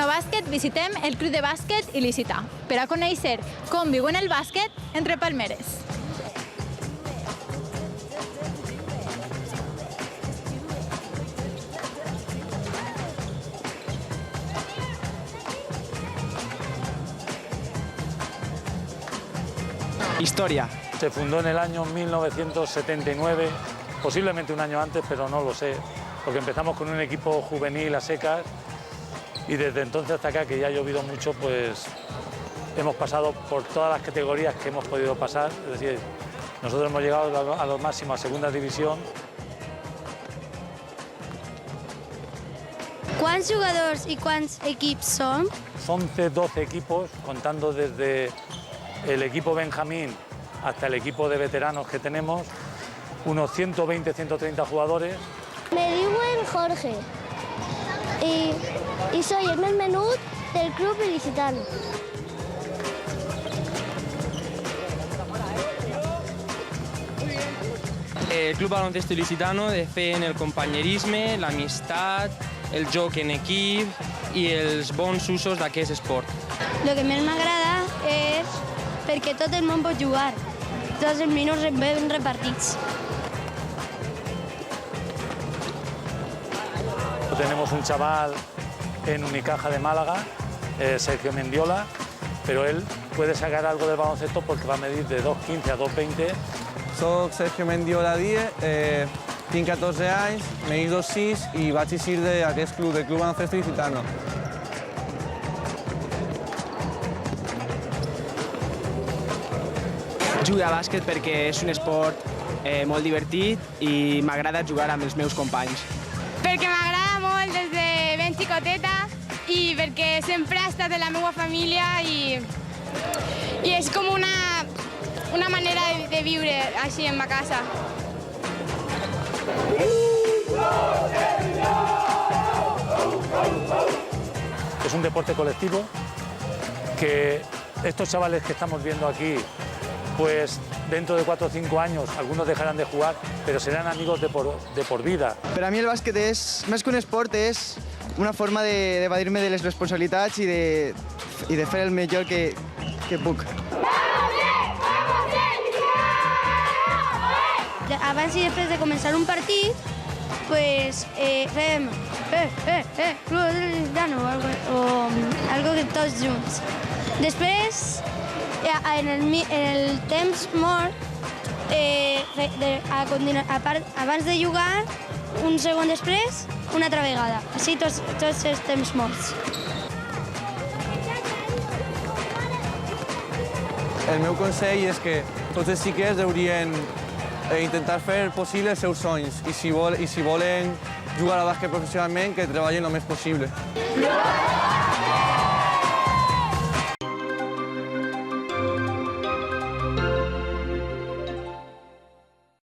Monobàsquet visitem el Club de Bàsquet il·licità per a conèixer com viuen el bàsquet entre palmeres. Historia. Se fundó en el año 1979, posiblemente un año antes, pero no lo sé, porque empezamos con un equipo juvenil a secas y desde entonces hasta acá, que ya ha llovido mucho, pues hemos pasado por todas las categorías que hemos podido pasar. Es decir, nosotros hemos llegado a lo máximo, a segunda división. ¿Quants jugadors i quants equips són? 11, 12 equipos, contando desde el equipo Benjamín hasta el equipo de veteranos que tenemos, unos 120, 130 jugadores. Me diuen Jorge y soy el més menut del club il·licitano. El Club Baloncesto Il·licitano defen el companyerisme, l'amistat, el joc en equip i els bons usos d'aquest esport. Lo que més m'agrada és perquè tot el món pot jugar. Tots els minuts ben repartits. Tenemos un chaval en Unicaja de Málaga, Sergio Mendiola, pero él puede sacar algo del baloncesto porque va a medir de 2,15 a 2,20. Soc Sergio Mendiola Díez, tinc 14 anys, medir 2,6 i vaig eixir d'aquest club, del Club Baloncesto Il·licitano. Jugo a bàsquet perquè és un esport molt divertit i m'agrada jugar amb els meus companys. Perquè m'agrada molt des de ben xicoteta i perquè sempre ha estat en la meva família i és com una manera de viure així en ma casa. Es un deporte colectivo que estos chavales que estamos viendo aquí, pues dentro de 4 o 5 años algunos dejarán de jugar, pero serán amigos de por vida. Per a mi el bàsquet és, més que un esport, és una forma d'evadir-me de les responsabilitats i de fer el millor que puc. Abans i després de començar un partit, pues, fem Club Il·licitano o algo que tots junts. Després, en el temps mort, abans de jugar, un segon després, una altra vegada. Així tots els temps morts. El meu consell és que tots els xiquets haurien intentar fer possible els seus somnis i si volen jugar a bàsquet professionalment, que treballin el més possible.